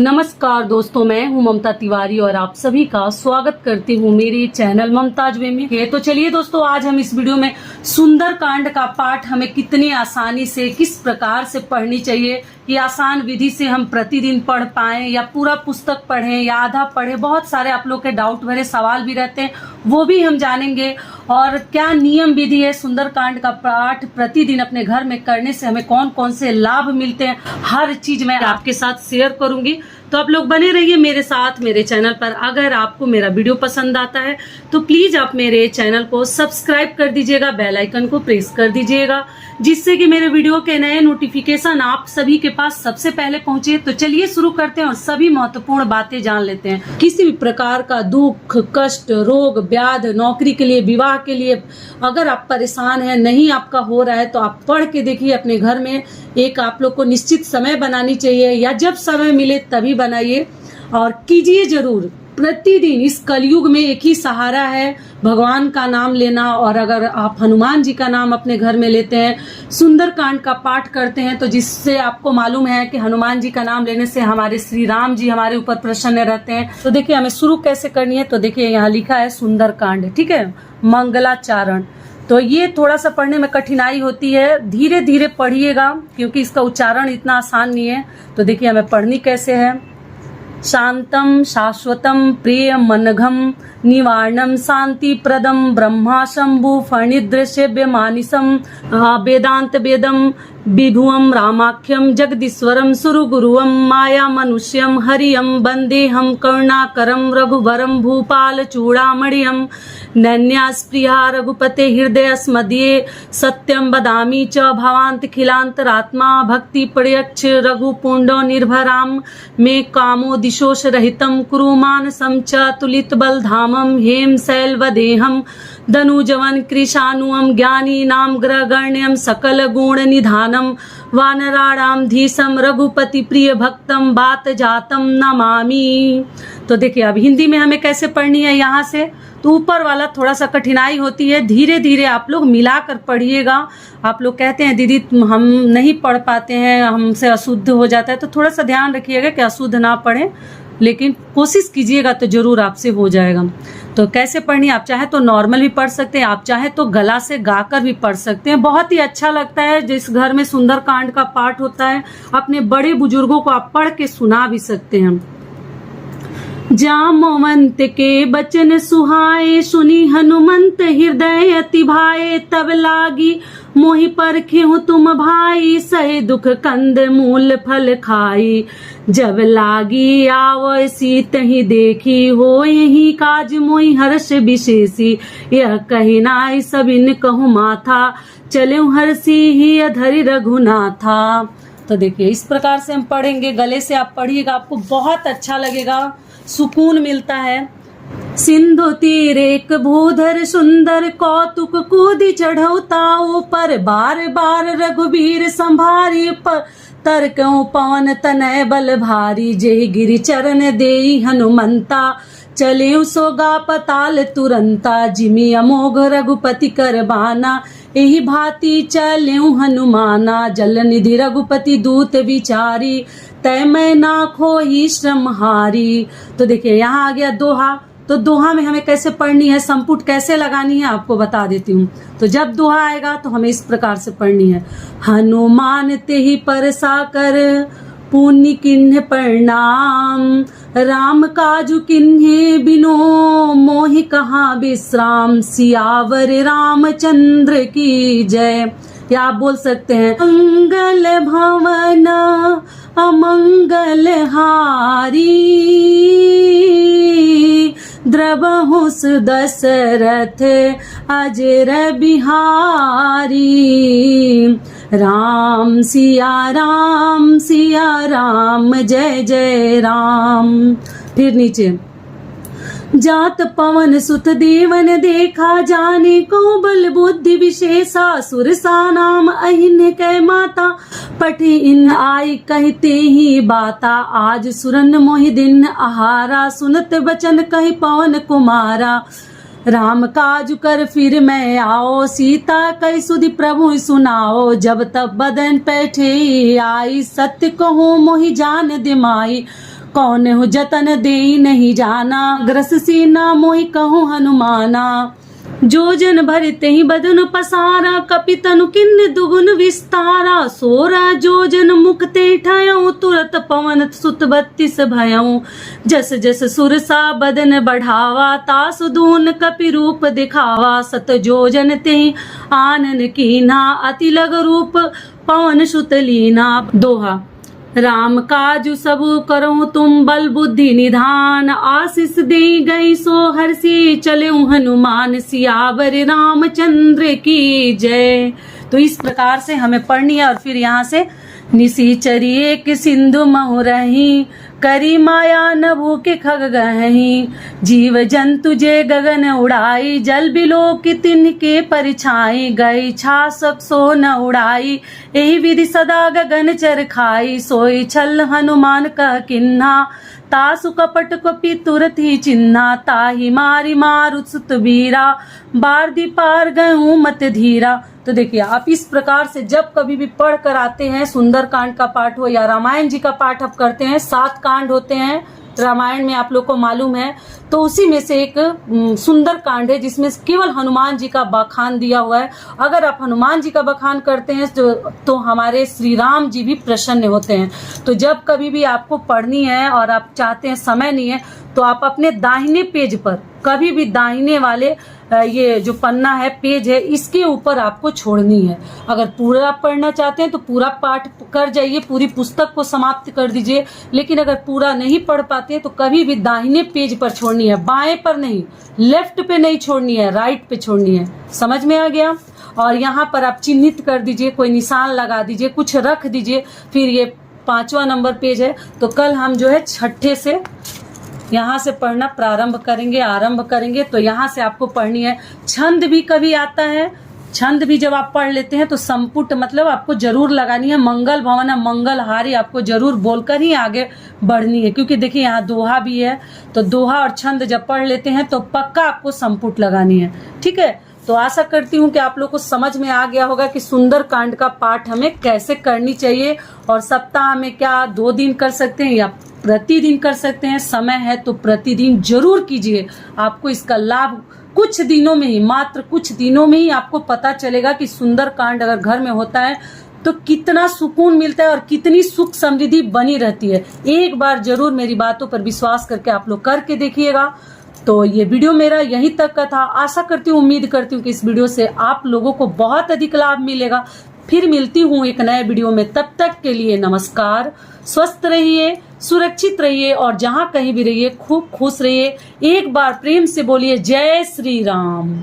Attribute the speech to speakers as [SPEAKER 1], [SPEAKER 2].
[SPEAKER 1] नमस्कार दोस्तों, मैं हूं ममता तिवारी और आप सभी का स्वागत करती हूं मेरे चैनल ममताज वे में। तो चलिए दोस्तों, आज हम इस वीडियो में सुंदर कांड का पाठ हमें कितनी आसानी से किस प्रकार से पढ़नी चाहिए, ये आसान विधि से हम प्रतिदिन पढ़ पाएं या पूरा पुस्तक पढ़ें या आधा पढ़ें। बहुत सारे आप लोग के डाउट भरे सवाल भी रहते हैं, वो भी हम जानेंगे। और क्या नियम विधि है सुंदरकांड का पाठ प्रतिदिन अपने घर में करने से हमें कौन कौन से लाभ मिलते हैं, हर चीज मैं आपके साथ शेयर करूंगी। तो आप लोग बने रहिए मेरे साथ मेरे चैनल पर। अगर आपको मेरा वीडियो पसंद आता है तो प्लीज आप मेरे चैनल को सब्सक्राइब कर दीजिएगा, बेल आइकन को प्रेस कर दीजिएगा, जिससे कि मेरे वीडियो के नए नोटिफिकेशन आप सभी के पास सबसे पहले पहुंचे। तो चलिए शुरू करते हैं और सभी महत्वपूर्ण बातें जान लेते हैं। किसी भी प्रकार का दुख, कष्ट, रोग, व्याध, नौकरी के लिए, विवाह के लिए अगर आप परेशान हैं, नहीं आपका हो रहा है, तो आप पढ़ के देखिए। अपने घर में एक आप लोग को निश्चित समय बनानी चाहिए या जब समय मिले तभी बनाइए और कीजिए जरूर प्रतिदिन। इस कलयुग में एक ही सहारा है, भगवान का नाम लेना। और अगर आप हनुमान जी का नाम अपने घर में लेते हैं, सुंदरकांड का पाठ करते हैं, तो जिससे आपको मालूम है कि हनुमान जी का नाम लेने से हमारे श्री राम जी हमारे ऊपर प्रसन्न रहते हैं। तो देखिए हमें शुरू कैसे करनी है। तो देखिए यहाँ लिखा है सुंदरकांड, ठीक है, मंगलाचारण। तो ये थोड़ा सा पढ़ने में कठिनाई होती है, धीरे धीरे पढ़िएगा क्योंकि इसका उच्चारण इतना आसान नहीं है। तो देखिए हमें पढ़नी कैसे है। शांतम शाश्वतम प्रिय मनघम निवारणम शांति प्रदम ब्रह्मा शंभु फणिदृश्य मानिसम वेदांत वेदम विभुवम रामाख्यम जगदीश्वरम सुरगुरुवम माया मनुष्यम हरियम वंदेहम करुणाकरम रघुवरम भूपाल चूड़ामणियम नन्यास्प्रिया रघुपते हृदय स्मदीये सत्यम बदामी च भवांत खिलांतरात्मा भक्ति प्रयक्ष रघुपुंडो निर्भराम मे कामो दिशोष रहितम कुरु मानसम च तुलित बलधामम हेम शैलवदेहम धनुजवन कृशानुअम ज्ञानी नाम ग्रगण्यम सकल गुण निधानम वानराणाम धीसम रघुपति प्रिय भक्तम बात जातम नमामि। तो देखिए अब हिंदी में हमें कैसे पढ़नी है। यहाँ से तो ऊपर वाला थोड़ा सा कठिनाई होती है, धीरे धीरे आप लोग मिलाकर पढ़िएगा। आप लोग कहते हैं दीदी हम नहीं पढ़ पाते हैं, हमसे अशुद्ध हो जाता है, तो थोड़ा सा ध्यान रखिएगा कि अशुद्ध ना पढ़ें, लेकिन कोशिश कीजिएगा तो जरूर आपसे हो जाएगा। तो कैसे पढ़नी, आप चाहे तो नॉर्मल भी पढ़ सकते हैं, आप चाहे तो गला से गाकर भी पढ़ सकते हैं। बहुत ही अच्छा लगता है जिस घर में सुंदरकांड का पाठ होता है, अपने बड़े बुजुर्गों को आप पढ़ के सुना भी सकते हैं। जामवंत के बचन सुहाए सुनी हनुमंत हृदय अति भाए तब लागी मोहि परखेहु तुम भाई सहे दुख कंद मूल फल खाई जब लागी आवै सीत ही देखी हो यही काज मोहि हर्ष विशेषी यह कही नाई सबिन कहु माथा चले हर्षी ही अधरि रघुनाथा। तो देखिए इस प्रकार से हम पढ़ेंगे, गले से आप पढ़िएगा, आपको बहुत अच्छा लगेगा, सुकून मिलता है। सिंधु तीर एक भूधर सुंदर कौतुक कूदी चढ़ौताओ पर बार बार रघुबीर संभारी पर तरकऊ पवन तनय बल भारी जेहि गिरि चरण देई हनुमंता चले सोगा पताल तुरंता जिमि अमोघ रघुपति करबाना एहि भांति चलेऊ हनुमाना जल निधि रघुपति दूत विचारी तय मैं ना खोई श्रम हारी। तो देखिए यहाँ आ गया दोहा। तो दोहा में हमें कैसे पढ़नी है, संपुट कैसे लगानी है आपको बता देती हूँ। तो जब दोहा आएगा तो हमें इस प्रकार से पढ़नी है। हनुमान तेहि परसा कर पुण्य किन्ह प्रणाम राम काजु किन्हे बिनो मोहि कहाँ विश्राम सियावर रामचंद्र की जय। या आप बोल सकते हैं मंगल भवन अमंगल हारी द्रवहु दशरथ अजर बिहारी राम सिया राम जय जय राम। फिर नीचे जात पवन सुत देवन देखा जाने को बल बुद्धि विशेषा सुरसा नाम अहिन कै माता पठे इन आई कहते ही बाता आज सुरन मोहि दिन आहारा सुनत बचन कहि पवन कुमारा राम काज कर फिर मैं आओ सीता कई सुधि प्रभु सुनाओ जब तब बदन पैठे आई सत्य कहो मोहि जान दिमाई कौन हो जतन दे नहीं जाना, ग्रस से ना मोहि कहूँ हनुमाना। जो जन भरते ही बदन पसारा, कपितनु किन्न दुगुन विस्तारा। 16 जो जन मुक्ते ठयऊँ, तुरत पवन सुत 32 भयऊँ। जस जस सुरसा बदन बढ़ावा, तासु दून कपि रूप दिखावा। 7 जो जन ते आनन कीन्हा, अति लग रूप पवन सुत लीना। दोहा। राम काजु सब करो तुम बल बुद्धि निधान, आशीष दे गई सो हर्षि चले हनुमान। सियावर रामचंद्र की जय। तो इस प्रकार से हमें पढ़नी है। और फिर यहाँ से निशिचरी एक सिंधु महु रही, करी माया न भूखे खग गही। जीव जंतु जे गगन उड़ाई, जल बिलो की तिनके परिछाई। गई छासक सो न उड़ाई, यही विधि सदा गगन चर खाई। सोई छल हनुमान कह किन्हा, तासु कपट कपि तुरत ही चिन्हा। ताहि मारी मारुत सुत बीरा, बारदी पार गयूं मत धीरा। तो देखिए, आप इस प्रकार से जब कभी भी पढ़ कर आते हैं, सुंदर कांड का पाठ हो या रामायण जी का पाठ आप करते हैं, 7 कांड होते हैं रामायण में, आप लोग को मालूम है। तो उसी में से एक सुंदर कांड है जिसमें केवल हनुमान जी का बखान दिया हुआ है। अगर आप हनुमान जी का बखान करते हैं तो हमारे श्री राम जी भी प्रसन्न होते हैं। तो जब कभी भी आपको पढ़नी है और आप चाहते हैं समय नहीं है, तो आप अपने दाहिने पेज पर, कभी भी दाहिने वाले ये जो पन्ना है, पेज है, इसके ऊपर आपको छोड़नी है। अगर पूरा पढ़ना चाहते हैं तो पूरा पाठ कर जाइए, पूरी पुस्तक को समाप्त कर दीजिए। लेकिन अगर पूरा नहीं पढ़ पाते तो कभी भी दाहिने पेज पर छोड़नी है, बाएं पर नहीं, लेफ्ट पे नहीं छोड़नी है, राइट पे छोड़नी है। समझ में आ गया? और यहाँ पर आप चिन्हित कर दीजिए, कोई निशान लगा दीजिए, कुछ रख दीजिए। फिर ये 5वां नंबर पेज है। तो कल हम जो है 6ठे से यहाँ से पढ़ना प्रारंभ करेंगे, आरंभ करेंगे। तो यहाँ से आपको पढ़नी है। छंद भी कभी आता है, छंद भी जब आप पढ़ लेते हैं तो संपुट मतलब आपको जरूर लगानी है। मंगल भवन मंगल हारी आपको जरूर बोलकर ही आगे बढ़नी है, क्योंकि देखिए यहाँ दोहा भी है। तो दोहा और छंद जब पढ़ लेते हैं तो पक्का आपको संपुट लगानी है। ठीक है? तो आशा करती हूँ कि आप लोग को समझ में आ गया होगा कि सुंदर कांड का पाठ हमें कैसे करनी चाहिए। और सप्ताह में क्या 2 दिन कर सकते हैं या प्रतिदिन कर सकते हैं। समय है तो प्रतिदिन जरूर कीजिए। आपको इसका लाभ कुछ दिनों में ही, मात्र कुछ दिनों में ही आपको पता चलेगा कि सुंदर कांड अगर घर में होता है तो कितना सुकून मिलता है और कितनी सुख समृद्धि बनी रहती है। एक बार जरूर मेरी बातों पर विश्वास करके आप लोग करके देखिएगा। तो ये वीडियो मेरा यहीं तक का था। आशा करती हूँ, उम्मीद करती हूँ कि इस वीडियो से आप लोगों को बहुत अधिक लाभ मिलेगा। फिर मिलती हूँ एक नए वीडियो में। तब तक के लिए नमस्कार। स्वस्थ रहिए, सुरक्षित रहिए और जहाँ कहीं भी रहिए खूब खुश रहिए। एक बार प्रेम से बोलिए जय श्री राम।